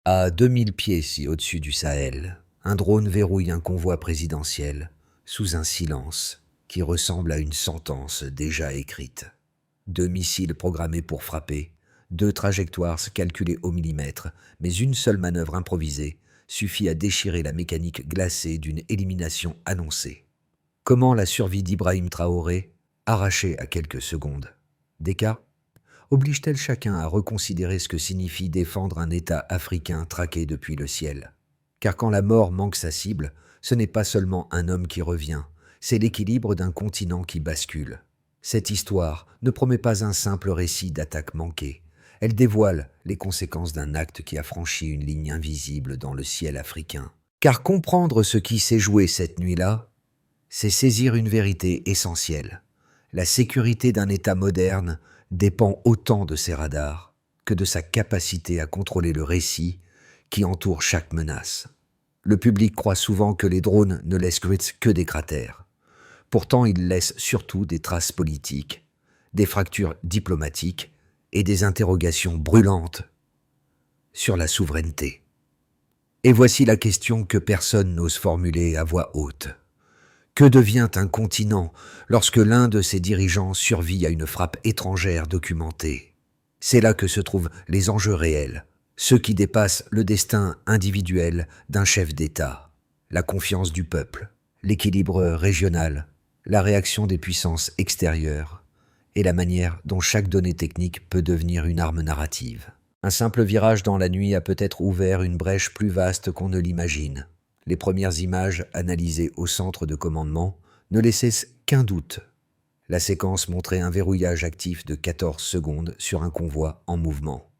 À 2000 pieds au-dessus du Sahel, un drone verrouille un convoi présidentiel sous un silence qui ressemble à une sentence déjà écrite. 2 missiles programmés pour frapper, 2 trajectoires calculées au millimètre, mais une seule manœuvre improvisée suffit à déchirer la mécanique glacée d'une élimination annoncée. Comment la survie d'Ibrahim Traoré, arrachée à quelques secondes d'écart, oblige-t-elle chacun à reconsidérer ce que signifie défendre un État africain traqué depuis le ciel? Car quand la mort manque sa cible, ce n'est pas seulement un homme qui revient, c'est l'équilibre d'un continent qui bascule. Cette histoire ne promet pas un simple récit d'attaque manquée. Elle dévoile les conséquences d'un acte qui a franchi une ligne invisible dans le ciel africain. Car comprendre ce qui s'est joué cette nuit-là, c'est saisir une vérité essentielle. La sécurité d'un État moderne dépend autant de ses radars que de sa capacité à contrôler le récit qui entoure chaque menace. Le public croit souvent que les drones ne laissent que des cratères. Pourtant, ils laissent surtout des traces politiques, des fractures diplomatiques et des interrogations brûlantes sur la souveraineté. Et voici la question que personne n'ose formuler à voix haute. Que devient un continent lorsque l'un de ses dirigeants survit à une frappe étrangère documentée? C'est là que se trouvent les enjeux réels, ceux qui dépassent le destin individuel d'un chef d'État, la confiance du peuple, l'équilibre régional, la réaction des puissances extérieures et la manière dont chaque donnée technique peut devenir une arme narrative. Un simple virage dans la nuit a peut-être ouvert une brèche plus vaste qu'on ne l'imagine. Les premières images analysées au centre de commandement ne laissaient qu'un doute. La séquence montrait un verrouillage actif de 14 secondes sur un convoi en mouvement.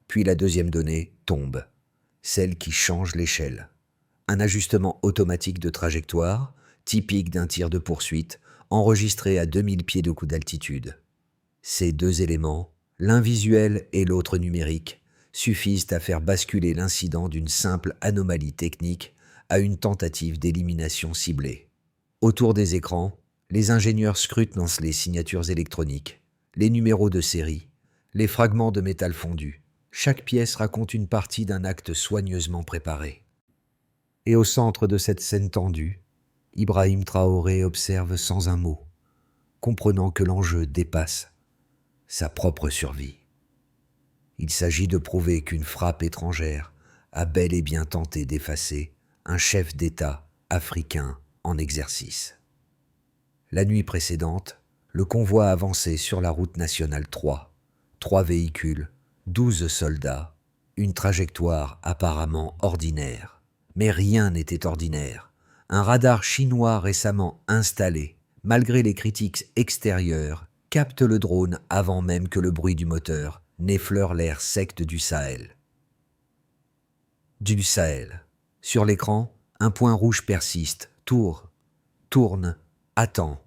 Puis la deuxième donnée tombe, celle qui change l'échelle. Un ajustement automatique de trajectoire, typique d'un tir de poursuite, enregistré à 2000 pieds d'altitude. Ces deux éléments, l'un visuel et l'autre numérique, suffisent à faire basculer l'incident d'une simple anomalie technique à une tentative d'élimination ciblée. Autour des écrans, les ingénieurs scrutent les signatures électroniques, les numéros de série, les fragments de métal fondu. Chaque pièce raconte une partie d'un acte soigneusement préparé. Et au centre de cette scène tendue, Ibrahim Traoré observe sans un mot, comprenant que l'enjeu dépasse sa propre survie. Il s'agit de prouver qu'une frappe étrangère a bel et bien tenté d'effacer un chef d'État africain en exercice. La nuit précédente, le convoi avançait sur la route nationale 3. 3 véhicules, 12 soldats, une trajectoire apparemment ordinaire. Mais rien n'était ordinaire. Un radar chinois récemment installé, malgré les critiques extérieures, capte le drone avant même que le bruit du moteur n'effleure l'air sec du Sahel. Sur l'écran, un point rouge persiste, tourne, attend.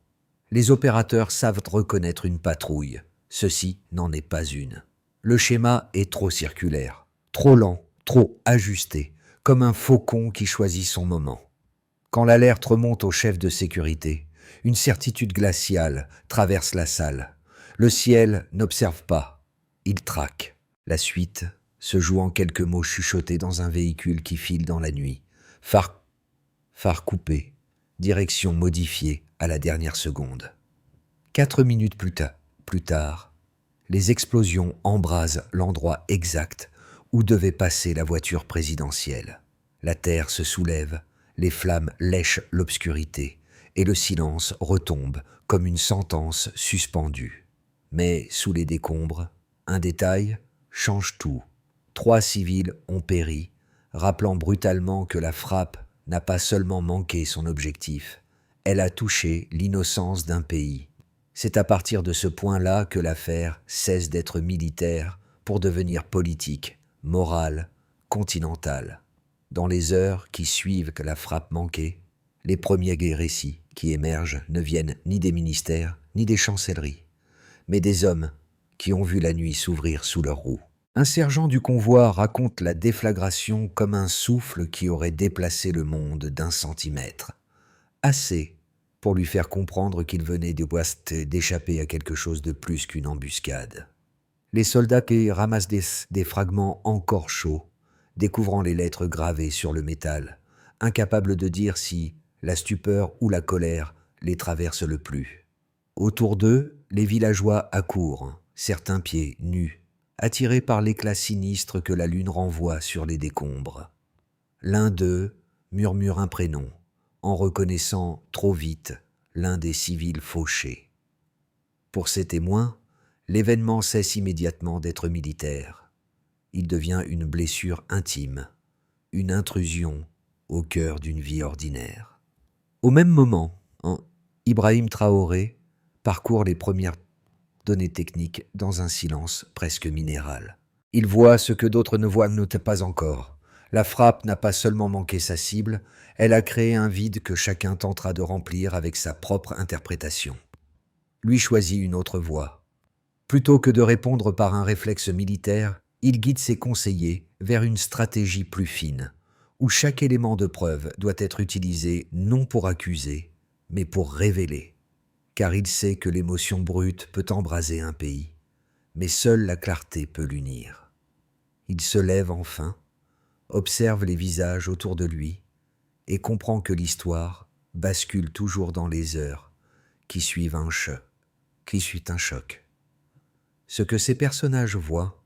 Les opérateurs savent reconnaître une patrouille. Ceci n'en est pas une. Le schéma est trop circulaire, trop lent, trop ajusté, comme un faucon qui choisit son moment. Quand l'alerte remonte au chef de sécurité, une certitude glaciale traverse la salle. Le ciel n'observe pas, il traque. La suite se joue en quelques mots chuchotés dans un véhicule qui file dans la nuit. Phare coupé, direction modifiée à la dernière seconde. 4 minutes plus tard, les explosions embrasent l'endroit exact où devait passer la voiture présidentielle. La terre se soulève, les flammes lèchent l'obscurité et le silence retombe comme une sentence suspendue. Mais sous les décombres, un détail change tout. 3 civils ont péri, rappelant brutalement que la frappe n'a pas seulement manqué son objectif, elle a touché l'innocence d'un pays. C'est à partir de ce point-là que l'affaire cesse d'être militaire pour devenir politique, morale, continentale. Dans les heures qui suivent que la frappe manquée, les premiers récits qui émergent ne viennent ni des ministères ni des chancelleries, mais des hommes qui ont vu la nuit s'ouvrir sous leurs roues. Un sergent du convoi raconte la déflagration comme un souffle qui aurait déplacé le monde d'1 centimètre. Assez pour lui faire comprendre qu'il venait d'échapper à quelque chose de plus qu'une embuscade. Les soldats qui ramassent des fragments encore chauds, découvrant les lettres gravées sur le métal, incapables de dire si la stupeur ou la colère les traverse le plus. Autour d'eux, les villageois accourent, certains pieds nus, attirés par l'éclat sinistre que la lune renvoie sur les décombres. L'un d'eux murmure un prénom, en reconnaissant trop vite l'un des civils fauchés. Pour ces témoins, l'événement cesse immédiatement d'être militaire. Il devient une blessure intime, une intrusion au cœur d'une vie ordinaire. Au même moment, Ibrahim Traoré parcourt les premières données techniques dans un silence presque minéral. Il voit ce que d'autres ne voient pas encore. La frappe n'a pas seulement manqué sa cible, elle a créé un vide que chacun tentera de remplir avec sa propre interprétation. Lui choisit une autre voie. Plutôt que de répondre par un réflexe militaire, il guide ses conseillers vers une stratégie plus fine, où chaque élément de preuve doit être utilisé non pour accuser, mais pour révéler. Car il sait que l'émotion brute peut embraser un pays, mais seule la clarté peut l'unir. Il se lève enfin, observe les visages autour de lui et comprend que l'histoire bascule toujours dans les heures qui suivent un choc. Ce que ces personnages voient,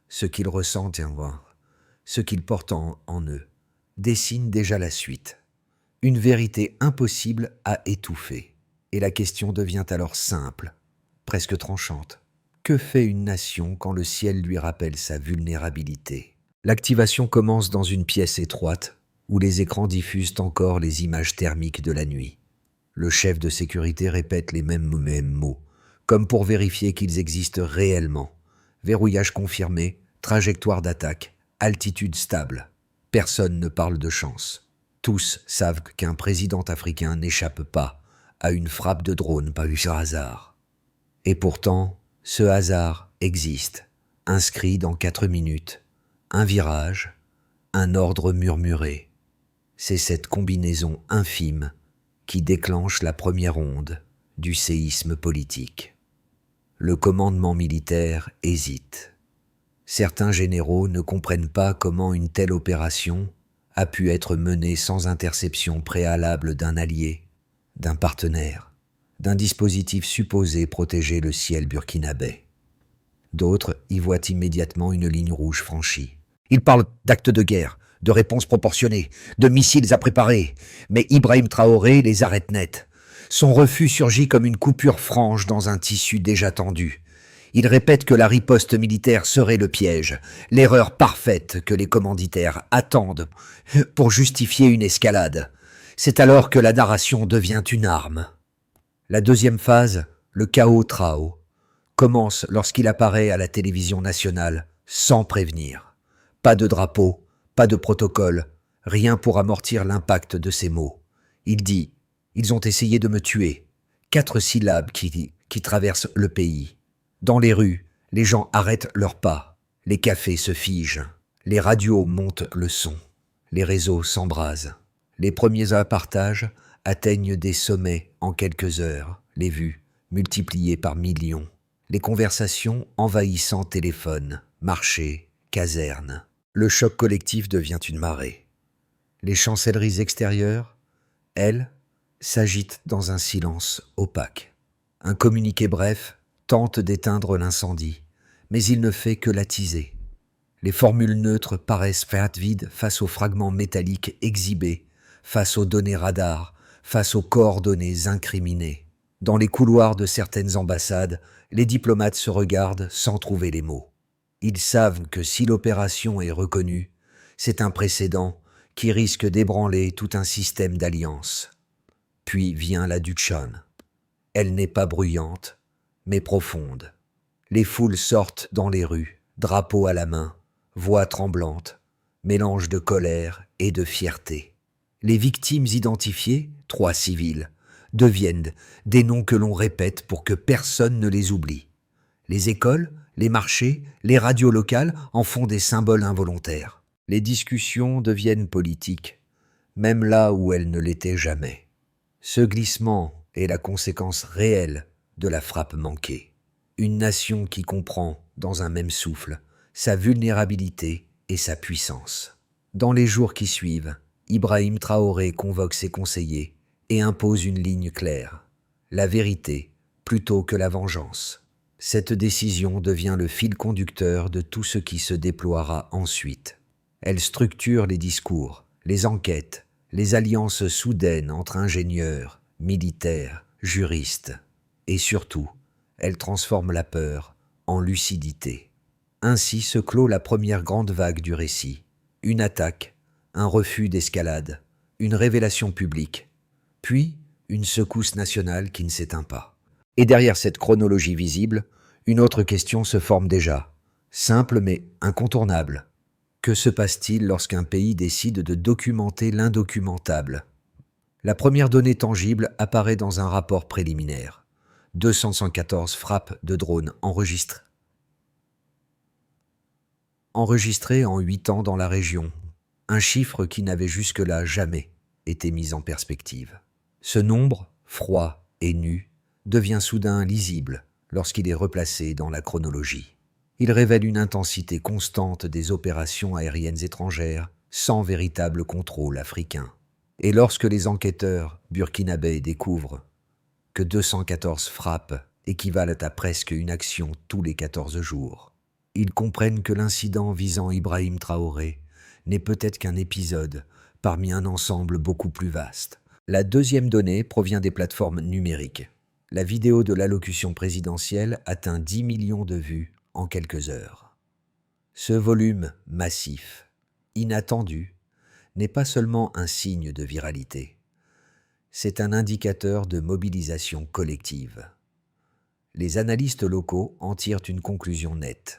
ce qu'ils ressentent et voient, ce qu'ils portent en eux, dessine déjà la suite. Une vérité impossible à étouffer. Et la question devient alors simple, presque tranchante. Que fait une nation quand le ciel lui rappelle sa vulnérabilité ? L'activation commence dans une pièce étroite, où les écrans diffusent encore les images thermiques de la nuit. Le chef de sécurité répète les mêmes mots, comme pour vérifier qu'ils existent réellement. Verrouillage confirmé, trajectoire d'attaque, altitude stable. Personne ne parle de chance. Tous savent qu'un président africain n'échappe pas à une frappe de drone par hasard. Et pourtant, ce hasard existe, inscrit dans 4 minutes. Un virage, un ordre murmuré. C'est cette combinaison infime qui déclenche la première onde du séisme politique. Le commandement militaire hésite. Certains généraux ne comprennent pas comment une telle opération a pu être menée sans interception préalable d'un allié, d'un partenaire, d'un dispositif supposé protéger le ciel burkinabé. D'autres y voient immédiatement une ligne rouge franchie. Ils parlent d'actes de guerre, de réponses proportionnées, de missiles à préparer, mais Ibrahim Traoré les arrête net. Son refus surgit comme une coupure franche dans un tissu déjà tendu. Il répète que la riposte militaire serait le piège, l'erreur parfaite que les commanditaires attendent pour justifier une escalade. C'est alors que la narration devient une arme. La deuxième phase, le chaos Trao, commence lorsqu'il apparaît à la télévision nationale sans prévenir. Pas de drapeau, pas de protocole, rien pour amortir l'impact de ses mots. Il dit « Ils ont essayé de me tuer ». 4 syllabes qui traversent le pays. Dans les rues, les gens arrêtent leurs pas. Les cafés se figent. Les radios montent le son. Les réseaux s'embrasent. Les premiers partages atteignent des sommets en quelques heures. Les vues multipliées par millions. Les conversations envahissant téléphones, marchés, casernes. Le choc collectif devient une marée. Les chancelleries extérieures, elles, s'agitent dans un silence opaque. Un communiqué bref tente d'éteindre l'incendie, mais il ne fait que l'attiser. Les formules neutres paraissent vides face aux fragments métalliques exhibés, face aux données radars, face aux coordonnées incriminées. Dans les couloirs de certaines ambassades, les diplomates se regardent sans trouver les mots. Ils savent que si l'opération est reconnue, c'est un précédent qui risque d'ébranler tout un système d'alliances. Puis vient la Dutchan. Elle n'est pas bruyante, mais profonde. Les foules sortent dans les rues, drapeaux à la main, voix tremblantes, mélange de colère et de fierté. Les victimes identifiées, 3 civils, deviennent des noms que l'on répète pour que personne ne les oublie. Les écoles, les marchés, les radios locales en font des symboles involontaires. Les discussions deviennent politiques, même là où elles ne l'étaient jamais. Ce glissement est la conséquence réelle de la frappe manquée. Une nation qui comprend, dans un même souffle, sa vulnérabilité et sa puissance. Dans les jours qui suivent, Ibrahim Traoré convoque ses conseillers et impose une ligne claire, la vérité plutôt que la vengeance. Cette décision devient le fil conducteur de tout ce qui se déploiera ensuite. Elle structure les discours, les enquêtes, les alliances soudaines entre ingénieurs, militaires, juristes, et surtout, elle transforme la peur en lucidité. Ainsi se clôt la première grande vague du récit. Une attaque, un refus d'escalade, une révélation publique, puis une secousse nationale qui ne s'éteint pas. Et derrière cette chronologie visible, une autre question se forme déjà, simple mais incontournable. Que se passe-t-il lorsqu'un pays décide de documenter l'indocumentable ? La première donnée tangible apparaît dans un rapport préliminaire. 214 frappes de drones enregistrées en 8 ans dans la région, un chiffre qui n'avait jusque-là jamais été mis en perspective. Ce nombre, froid et nu, devient soudain lisible lorsqu'il est replacé dans la chronologie. Il révèle une intensité constante des opérations aériennes étrangères sans véritable contrôle africain. Et lorsque les enquêteurs burkinabés découvrent que 214 frappes équivalent à presque une action tous les 14 jours, ils comprennent que l'incident visant Ibrahim Traoré n'est peut-être qu'un épisode parmi un ensemble beaucoup plus vaste. La deuxième donnée provient des plateformes numériques. La vidéo de l'allocution présidentielle atteint 10 millions de vues en quelques heures. Ce volume massif, inattendu, n'est pas seulement un signe de viralité. C'est un indicateur de mobilisation collective. Les analystes locaux en tirent une conclusion nette.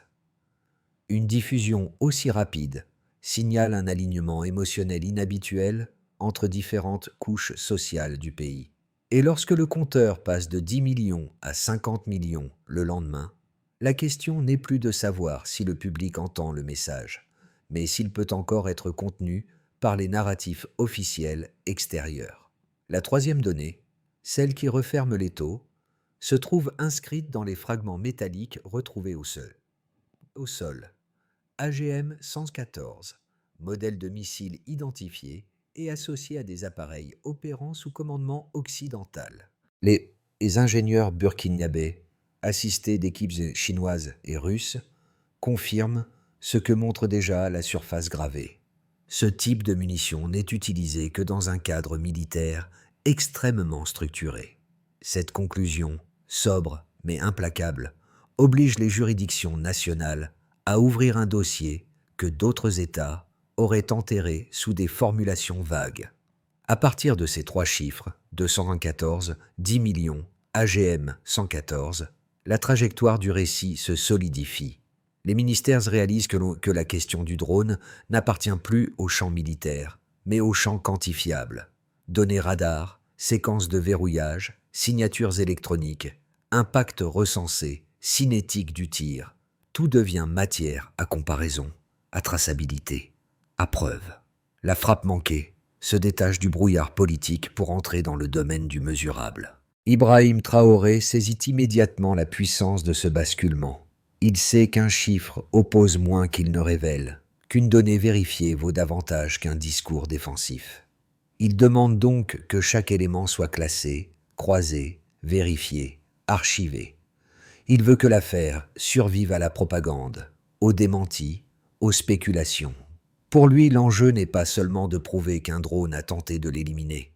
Une diffusion aussi rapide signale un alignement émotionnel inhabituel entre différentes couches sociales du pays. Et lorsque le compteur passe de 10 millions à 50 millions le lendemain, la question n'est plus de savoir si le public entend le message, mais s'il peut encore être contenu par les narratifs officiels extérieurs. La troisième donnée, celle qui referme l'étau, se trouve inscrite dans les fragments métalliques retrouvés au sol. AGM-114, modèle de missile identifié et associé à des appareils opérant sous commandement occidental. Les ingénieurs burkinabés, assistés d'équipes chinoises et russes, confirment ce que montre déjà la surface gravée. Ce type de munition n'est utilisé que dans un cadre militaire extrêmement structuré. Cette conclusion, sobre mais implacable, oblige les juridictions nationales à ouvrir un dossier que d'autres États auraient enterré sous des formulations vagues. À partir de ces trois chiffres, 214, 10 millions, AGM 114, la trajectoire du récit se solidifie. Les ministères réalisent que la question du drone n'appartient plus au champ militaire, mais au champ quantifiable. Données radar, séquences de verrouillage, signatures électroniques, impact recensé, cinétique du tir, tout devient matière à comparaison, à traçabilité, à preuve. La frappe manquée se détache du brouillard politique pour entrer dans le domaine du mesurable. Ibrahim Traoré saisit immédiatement la puissance de ce basculement. Il sait qu'un chiffre oppose moins qu'il ne révèle, qu'une donnée vérifiée vaut davantage qu'un discours défensif. Il demande donc que chaque élément soit classé, croisé, vérifié, archivé. Il veut que l'affaire survive à la propagande, aux démentis, aux spéculations. Pour lui, l'enjeu n'est pas seulement de prouver qu'un drone a tenté de l'éliminer.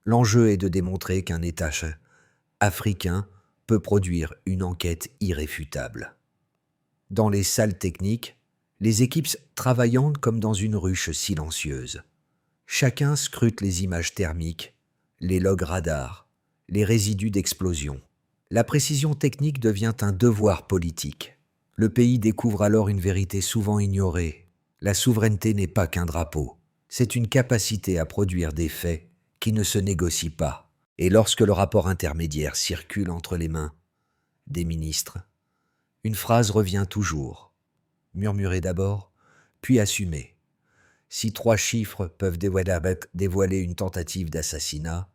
L'enjeu est de démontrer qu'un État africain peut produire une enquête irréfutable. Dans les salles techniques, les équipes travaillant comme dans une ruche silencieuse. Chacun scrute les images thermiques, les logs radars, les résidus d'explosion. La précision technique devient un devoir politique. Le pays découvre alors une vérité souvent ignorée. La souveraineté n'est pas qu'un drapeau, c'est une capacité à produire des faits qui ne se négocient pas. Et lorsque le rapport intermédiaire circule entre les mains des ministres, une phrase revient toujours, murmurée d'abord, puis assumée. Si 3 chiffres peuvent dévoiler une tentative d'assassinat,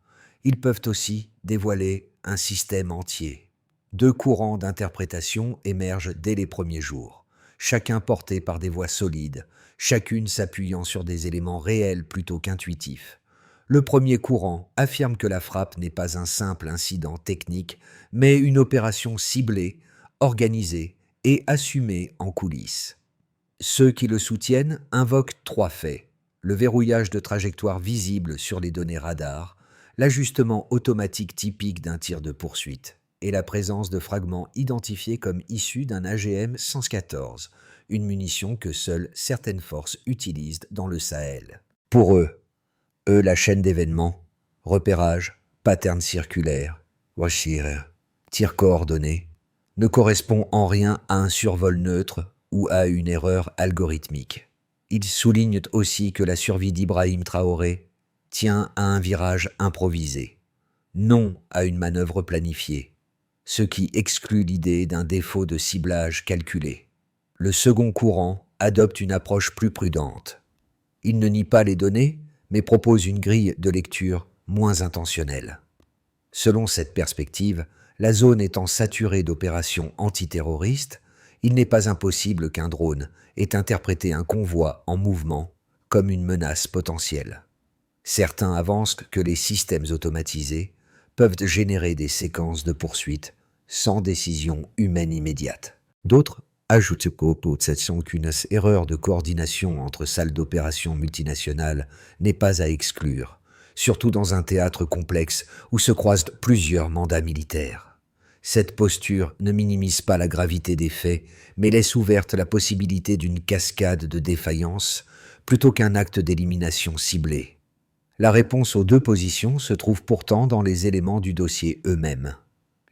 ils peuvent aussi dévoiler un système entier. 2 courants d'interprétation émergent dès les premiers jours. chacun porté par des voix solides, chacune s'appuyant sur des éléments réels plutôt qu'intuitifs. Le premier courant affirme que la frappe n'est pas un simple incident technique, mais une opération ciblée, organisée et assumée en coulisses. Ceux qui le soutiennent invoquent 3 faits: le verrouillage de trajectoires visibles sur les données radars, l'ajustement automatique typique d'un tir de poursuite et la présence de fragments identifiés comme issus d'un AGM-114, une munition que seules certaines forces utilisent dans le Sahel. Pour eux, la chaîne d'événements, repérage, pattern circulaire, tir coordonné, ne correspond en rien à un survol neutre ou à une erreur algorithmique. Ils soulignent aussi que la survie d'Ibrahim Traoré tient à un virage improvisé, non à une manœuvre planifiée, ce qui exclut l'idée d'un défaut de ciblage calculé. Le second courant adopte une approche plus prudente. Il ne nie pas les données, mais propose une grille de lecture moins intentionnelle. Selon cette perspective, la zone étant saturée d'opérations antiterroristes, il n'est pas impossible qu'un drone ait interprété un convoi en mouvement comme une menace potentielle. Certains avancent que les systèmes automatisés peuvent générer des séquences de poursuite sans décision humaine immédiate. D'autres ajoutent qu'une erreur de coordination entre salles d'opération multinationales n'est pas à exclure, surtout dans un théâtre complexe où se croisent plusieurs mandats militaires. Cette posture ne minimise pas la gravité des faits, mais laisse ouverte la possibilité d'une cascade de défaillances plutôt qu'un acte d'élimination ciblé. La réponse aux 2 positions se trouve pourtant dans les éléments du dossier eux-mêmes.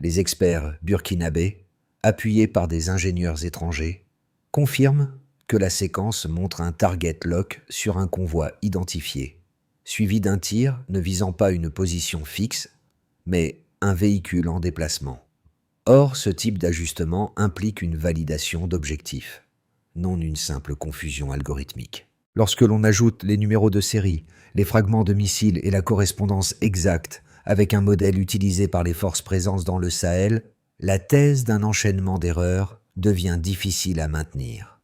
Les experts burkinabés, appuyés par des ingénieurs étrangers, confirment que la séquence montre un target lock sur un convoi identifié, suivi d'un tir ne visant pas une position fixe, mais un véhicule en déplacement. Or, ce type d'ajustement implique une validation d'objectifs, non une simple confusion algorithmique. Lorsque l'on ajoute les numéros de série, les fragments de missiles et la correspondance exacte avec un modèle utilisé par les forces présentes dans le Sahel, la thèse d'un enchaînement d'erreurs devient difficile à maintenir.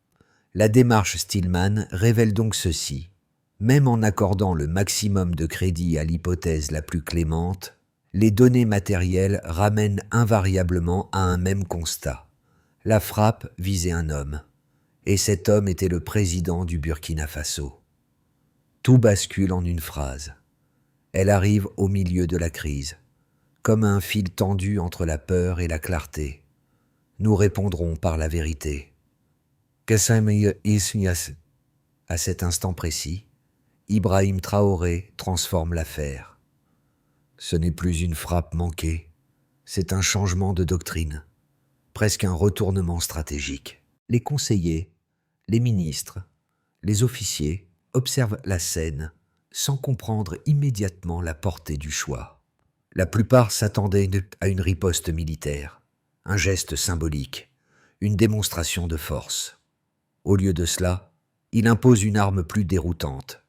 La démarche Stillman révèle donc ceci. Même en accordant le maximum de crédit à l'hypothèse la plus clémente, les données matérielles ramènent invariablement à un même constat. La frappe visait un homme, et cet homme était le président du Burkina Faso. Tout bascule en une phrase. Elle arrive au milieu de la crise, comme un fil tendu entre la peur et la clarté. Nous répondrons par la vérité. À cet instant précis, Ibrahim Traoré transforme l'affaire. Ce n'est plus une frappe manquée, c'est un changement de doctrine, presque un retournement stratégique. Les conseillers, les ministres, les officiers observent la scène sans comprendre immédiatement la portée du choix. La plupart s'attendaient à une riposte militaire, un geste symbolique, une démonstration de force. Au lieu de cela, il impose une arme plus déroutante,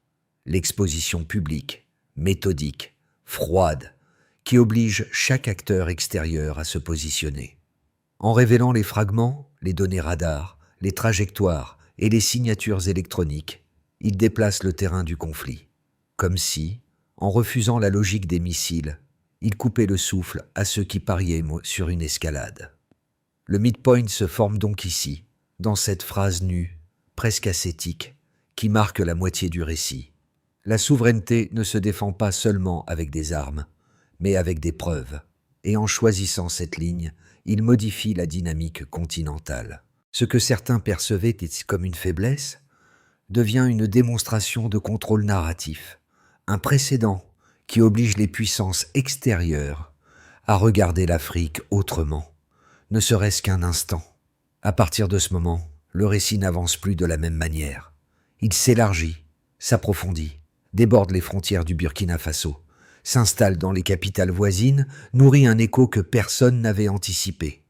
l'exposition publique, méthodique, froide, qui oblige chaque acteur extérieur à se positionner. En révélant les fragments, les données radars, les trajectoires et les signatures électroniques, il déplace le terrain du conflit, comme si, en refusant la logique des missiles, il coupait le souffle à ceux qui pariaient sur une escalade. Le midpoint se forme donc ici, dans cette phrase nue, presque ascétique, qui marque la moitié du récit. La souveraineté ne se défend pas seulement avec des armes, mais avec des preuves, et en choisissant cette ligne, il modifie la dynamique continentale. Ce que certains percevaient comme une faiblesse devient une démonstration de contrôle narratif, un précédent qui oblige les puissances extérieures à regarder l'Afrique autrement, ne serait-ce qu'un instant. À partir de ce moment, le récit n'avance plus de la même manière. Il s'élargit, s'approfondit, déborde les frontières du Burkina Faso, s'installe dans les capitales voisines, nourrit un écho que personne n'avait anticipé.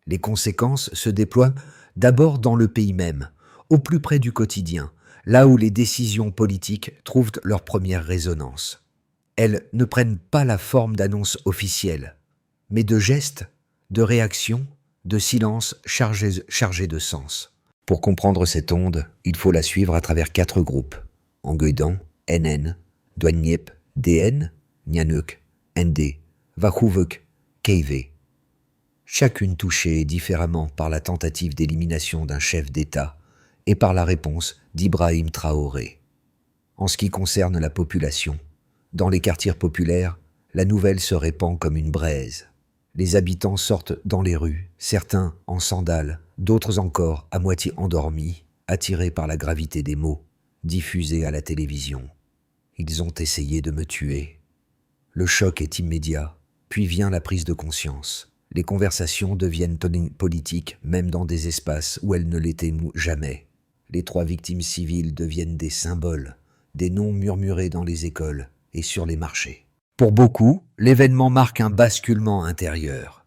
Les conséquences se déploient d'abord dans le pays même, au plus près du quotidien, là où les décisions politiques trouvent leur première résonance. Elles ne prennent pas la forme d'annonces officielles, mais de gestes, de réactions, de silences chargés de sens. Pour comprendre cette onde, il faut la suivre à travers 4 groupes: Anguedan, NN, Douaniep, DN, Nyanuk, ND, Vahouvek, KV. Chacune touchée différemment par la tentative d'élimination d'un chef d'État et par la réponse d'Ibrahim Traoré. En ce qui concerne la population, dans les quartiers populaires, la nouvelle se répand comme une braise. Les habitants sortent dans les rues, certains en sandales, d'autres encore à moitié endormis, attirés par la gravité des mots, diffusés à la télévision. Ils ont essayé de me tuer. Le choc est immédiat, puis vient la prise de conscience. Les conversations deviennent politiques, même dans des espaces où elles ne l'étaient jamais. Les 3 victimes civiles deviennent des symboles, des noms murmurés dans les écoles et sur les marchés. Pour beaucoup, l'événement marque un basculement intérieur.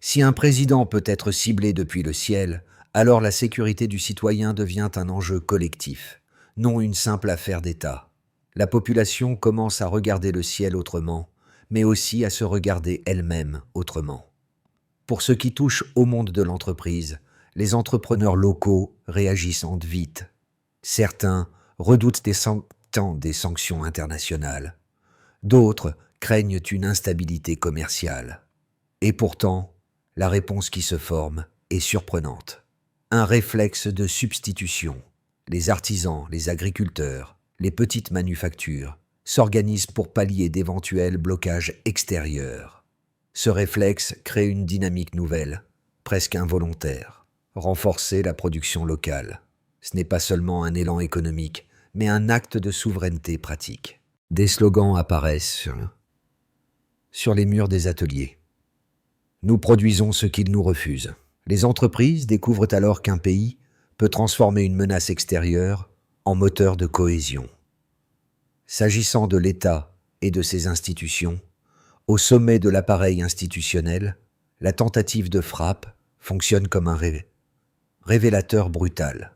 Si un président peut être ciblé depuis le ciel, alors la sécurité du citoyen devient un enjeu collectif, non une simple affaire d'État. La population commence à regarder le ciel autrement, mais aussi à se regarder elle-même autrement. Pour ce qui touche au monde de l'entreprise, les entrepreneurs locaux réagissent vite. Certains redoutent des sanctions internationales. D'autres craignent une instabilité commerciale. Et pourtant, la réponse qui se forme est surprenante. Un réflexe de substitution. Les artisans, les agriculteurs, les petites manufactures s'organisent pour pallier d'éventuels blocages extérieurs. Ce réflexe crée une dynamique nouvelle, presque involontaire. Renforcer la production locale. Ce n'est pas seulement un élan économique, mais un acte de souveraineté pratique. Des slogans apparaissent sur les murs des ateliers. Nous produisons ce qu'ils nous refusent. Les entreprises découvrent alors qu'un pays peut transformer une menace extérieure en moteur de cohésion. S'agissant de l'État et de ses institutions, au sommet de l'appareil institutionnel, la tentative de frappe fonctionne comme un révélateur brutal.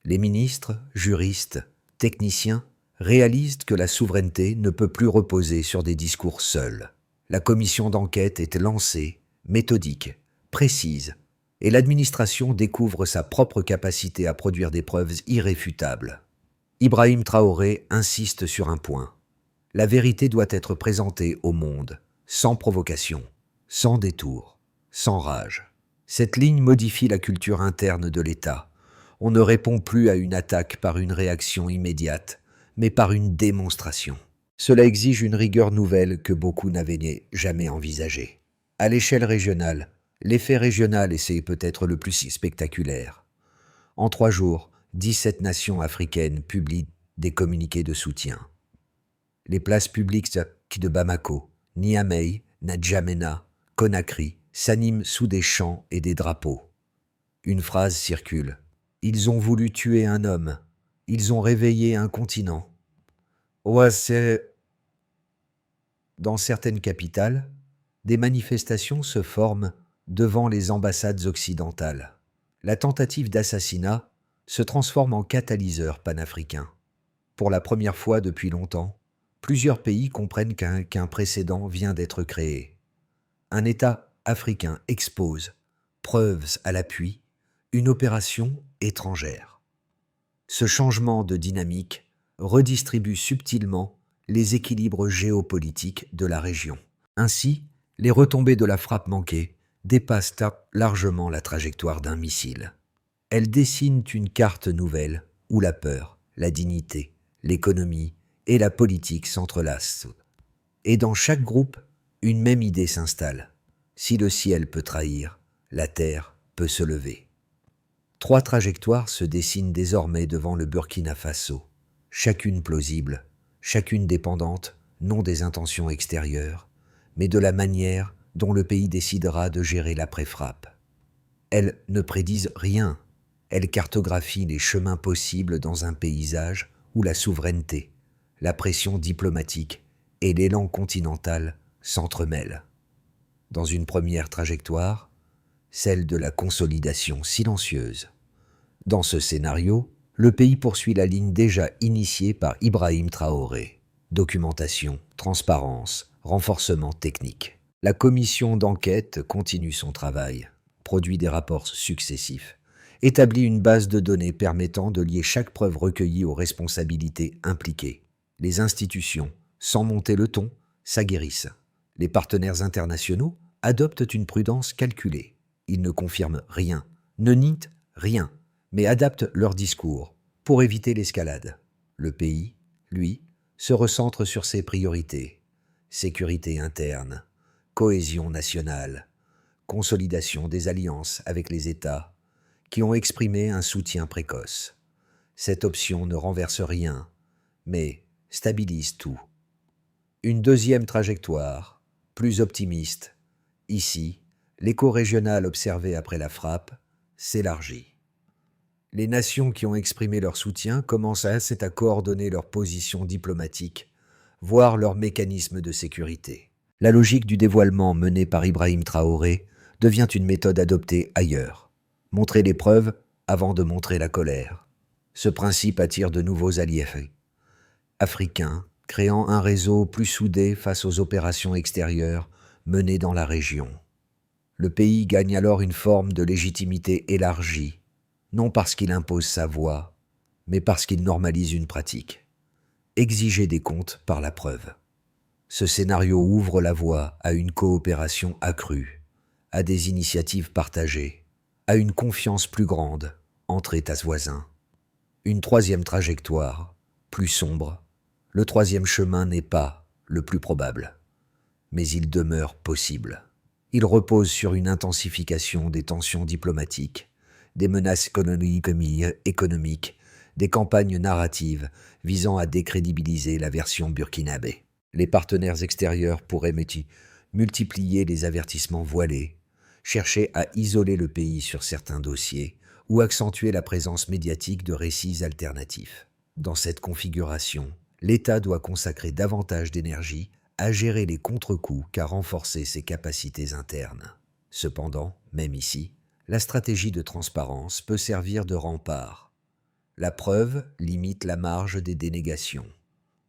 Les ministres, juristes, techniciens réalisent que la souveraineté ne peut plus reposer sur des discours seuls. La commission d'enquête est lancée, méthodique, précise, et l'administration découvre sa propre capacité à produire des preuves irréfutables. Ibrahim Traoré insiste sur un point. La vérité doit être présentée au monde, sans provocation, sans détour, sans rage. Cette ligne modifie la culture interne de l'État. On ne répond plus à une attaque par une réaction immédiate, mais par une démonstration. Cela exige une rigueur nouvelle que beaucoup n'avaient jamais envisagée. À l'échelle régionale, l'effet régional est peut-être le plus spectaculaire. En 3 jours, 17 nations africaines publient des communiqués de soutien. Les places publiques de Bamako, Niamey, N'Djamena, Conakry s'animent sous des chants et des drapeaux. Une phrase circule. Ils ont voulu tuer un homme. Ils ont réveillé un continent. Dans certaines capitales, des manifestations se forment devant les ambassades occidentales. La tentative d'assassinat se transforme en catalyseur panafricain. Pour la première fois depuis longtemps, plusieurs pays comprennent qu'un précédent vient d'être créé. Un État africain expose, preuves à l'appui, une opération étrangère. Ce changement de dynamique redistribue subtilement les équilibres géopolitiques de la région. Ainsi, les retombées de la frappe manquée dépassent largement la trajectoire d'un missile. Elles dessinent une carte nouvelle où la peur, la dignité, l'économie et la politique s'entrelacent. Et dans chaque groupe, une même idée s'installe. Si le ciel peut trahir, la terre peut se lever. 3 trajectoires se dessinent désormais devant le Burkina Faso, chacune plausible, chacune dépendante, non des intentions extérieures, mais de la manière dont le pays décidera de gérer l'après-frappe. Elles ne prédisent rien, elles cartographient les chemins possibles dans un paysage où la souveraineté, la pression diplomatique et l'élan continental s'entremêlent. Dans une première trajectoire, celle de la consolidation silencieuse. Dans ce scénario, le pays poursuit la ligne déjà initiée par Ibrahim Traoré. Documentation, transparence, renforcement technique. La commission d'enquête continue son travail, produit des rapports successifs. établit une base de données permettant de lier chaque preuve recueillie aux responsabilités impliquées. Les institutions, sans monter le ton, s'aguerrissent. Les partenaires internationaux adoptent une prudence calculée. Ils ne confirment rien, ne nient rien, mais adaptent leur discours pour éviter l'escalade. Le pays, lui, se recentre sur ses priorités. Sécurité interne, cohésion nationale, consolidation des alliances avec les États qui ont exprimé un soutien précoce. Cette option ne renverse rien, mais stabilise tout. Une deuxième trajectoire, plus optimiste. Ici, l'écho régional observé après la frappe s'élargit. Les nations qui ont exprimé leur soutien commencent à coordonner leurs positions diplomatiques, voire leurs mécanismes de sécurité. La logique du dévoilement menée par Ibrahim Traoré devient une méthode adoptée ailleurs. Montrer les preuves avant de montrer la colère. Ce principe attire de nouveaux alliés africains, créant un réseau plus soudé face aux opérations extérieures menées dans la région. Le pays gagne alors une forme de légitimité élargie, non parce qu'il impose sa voix, mais parce qu'il normalise une pratique. Exiger des comptes par la preuve. Ce scénario ouvre la voie à une coopération accrue, à des initiatives partagées, à une confiance plus grande entre États voisins. Une troisième trajectoire, plus sombre. Le troisième chemin n'est pas le plus probable, mais il demeure possible. Il repose sur une intensification des tensions diplomatiques, des menaces économiques, des campagnes narratives visant à décrédibiliser la version burkinabé. Les partenaires extérieurs pourraient multiplier les avertissements voilés, chercher à isoler le pays sur certains dossiers ou accentuer la présence médiatique de récits alternatifs. Dans cette configuration, l'État doit consacrer davantage d'énergie à gérer les contre-coups qu'à renforcer ses capacités internes. Cependant, même ici, la stratégie de transparence peut servir de rempart. La preuve limite la marge des dénégations.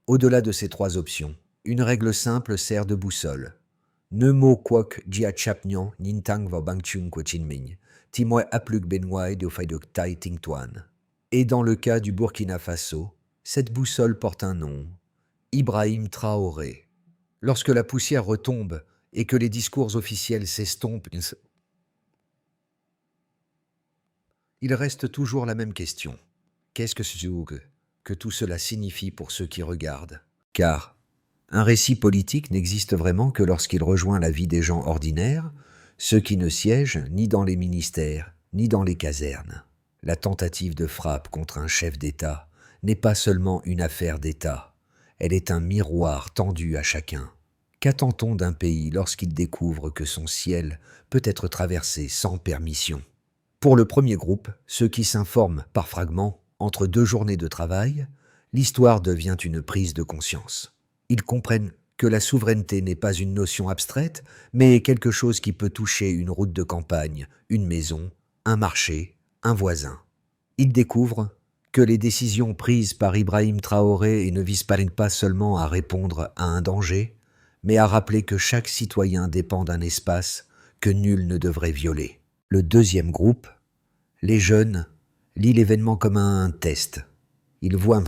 Au-delà de ces trois options, une règle simple sert de boussole. Ne mo kwok jia chapnyan nintang va bangchung kwa chinming, timoy apluk benwai de faidok tai ting tuan. Et dans le cas du Burkina Faso, cette boussole porte un nom, Ibrahim Traoré. Lorsque la poussière retombe et que les discours officiels s'estompent, il reste toujours la même question. Qu'est-ce que tout cela signifie pour ceux qui regardent? Car un récit politique n'existe vraiment que lorsqu'il rejoint la vie des gens ordinaires, ceux qui ne siègent ni dans les ministères, ni dans les casernes. La tentative de frappe contre un chef d'État n'est pas seulement une affaire d'État, elle est un miroir tendu à chacun. Qu'attend-on d'un pays lorsqu'il découvre que son ciel peut être traversé sans permission? Pour le premier groupe, ceux qui s'informent par fragments, entre deux journées de travail, l'histoire devient une prise de conscience. Ils comprennent que la souveraineté n'est pas une notion abstraite, mais quelque chose qui peut toucher une route de campagne, une maison, un marché, un voisin. Ils découvrent que les décisions prises par Ibrahim Traoré ne visent pas seulement à répondre à un danger, mais à rappeler que chaque citoyen dépend d'un espace que nul ne devrait violer. Le deuxième groupe, les jeunes, lit l'événement comme un test. Ils voient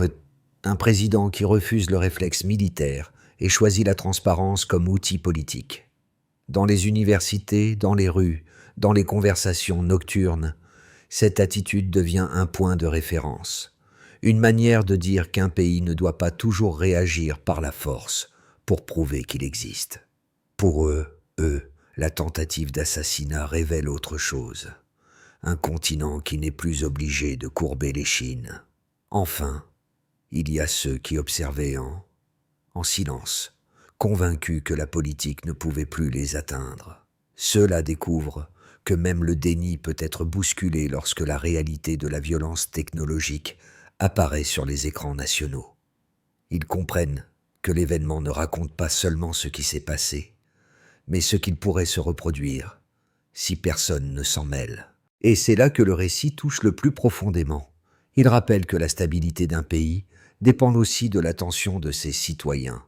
un président qui refuse le réflexe militaire et choisit la transparence comme outil politique. Dans les universités, dans les rues, dans les conversations nocturnes, cette attitude devient un point de référence, une manière de dire qu'un pays ne doit pas toujours réagir par la force pour prouver qu'il existe. Pour eux, la tentative d'assassinat révèle autre chose, un continent qui n'est plus obligé de courber l'échine. Enfin, il y a ceux qui observaient en silence, convaincus que la politique ne pouvait plus les atteindre. Ceux-là découvrent que même le déni peut être bousculé lorsque la réalité de la violence technologique apparaît sur les écrans nationaux. Ils comprennent que l'événement ne raconte pas seulement ce qui s'est passé, mais ce qu'il pourrait se reproduire si personne ne s'en mêle. Et c'est là que le récit touche le plus profondément. Il rappelle que la stabilité d'un pays dépend aussi de l'attention de ses citoyens.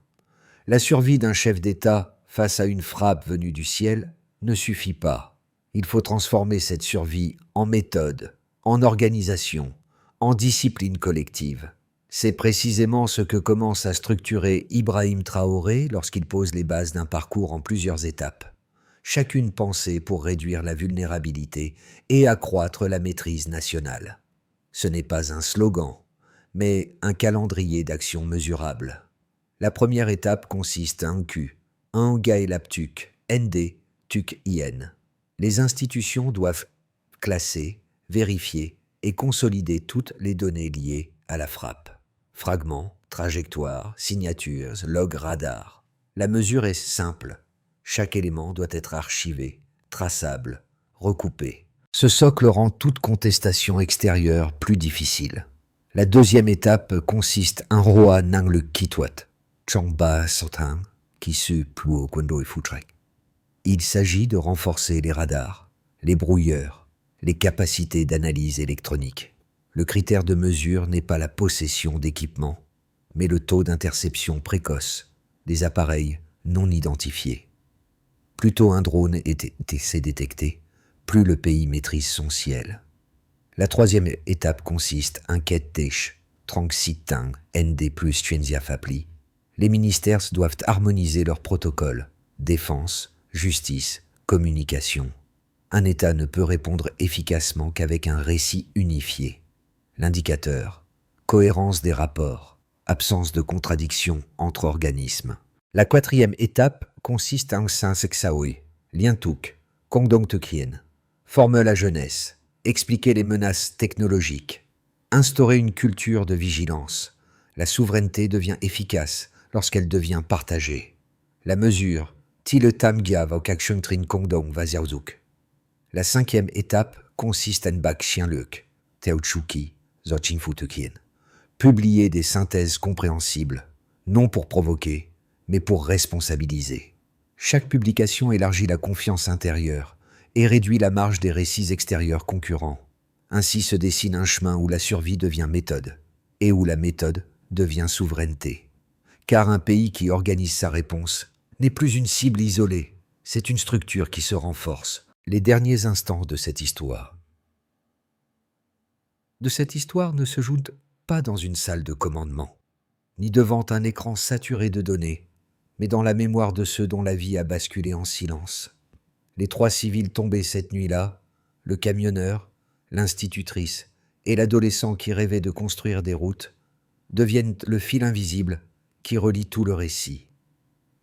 La survie d'un chef d'État face à une frappe venue du ciel ne suffit pas. Il faut transformer cette survie en méthode, en organisation, en discipline collective. C'est précisément ce que commence à structurer Ibrahim Traoré lorsqu'il pose les bases d'un parcours en plusieurs étapes, chacune pensée pour réduire la vulnérabilité et accroître la maîtrise nationale. Ce n'est pas un slogan, mais un calendrier d'action mesurable. La première étape consiste en Q, en Gaelaptuk, ND, Tuk IN. Les institutions doivent classer, vérifier et consolider toutes les données liées à la frappe. Fragments, trajectoires, signatures, log radar. La mesure est simple. Chaque élément doit être archivé, traçable, recoupé. Ce socle rend toute contestation extérieure plus difficile. La deuxième étape consiste en Roa Nang le Kitwat, Changba Sotang, Kisu Pluo Kwendo Futrek. Il s'agit de renforcer les radars, les brouilleurs, les capacités d'analyse électronique. Le critère de mesure n'est pas la possession d'équipements, mais le taux d'interception précoce des appareils non identifiés. Plus tôt un drone est détecté, plus le pays maîtrise son ciel. La troisième étape consiste en Kettesh, Tranksitang, ND plus Chenzia Fapli. Les ministères doivent harmoniser leurs protocoles, défense, justice, communication. Un État ne peut répondre efficacement qu'avec un récit unifié. L'indicateur, cohérence des rapports, absence de contradiction entre organismes. La quatrième étape consiste en Sansexaoi, Lientuk, Kongdong Tukien. Former la jeunesse, expliquer les menaces technologiques, instaurer une culture de vigilance. La souveraineté devient efficace lorsqu'elle devient partagée. La mesure, Tile Tamgia Vokakshung Trin Kongdong Vaziaozuk. La cinquième étape consiste en Bak Chienluk, Teochuki, Zochinfutukien. Publier des synthèses compréhensibles, non pour provoquer, mais pour responsabiliser. Chaque publication élargit la confiance intérieure et réduit la marge des récits extérieurs concurrents. Ainsi se dessine un chemin où la survie devient méthode, et où la méthode devient souveraineté. Car un pays qui organise sa réponse n'est plus une cible isolée, c'est une structure qui se renforce. Les derniers instants de cette histoire. Cette histoire ne se joue pas dans une salle de commandement, ni devant un écran saturé de données, mais dans la mémoire de ceux dont la vie a basculé en silence. Les 3 civils tombés cette nuit-là, le camionneur, l'institutrice et l'adolescent qui rêvait de construire des routes, deviennent le fil invisible qui relie tout le récit.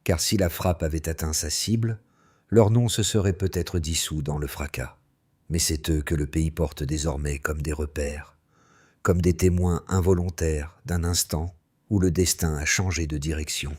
Car si la frappe avait atteint sa cible, leur nom se serait peut-être dissous dans le fracas. Mais c'est eux que le pays porte désormais comme des repères, comme des témoins involontaires d'un instant où le destin a changé de direction.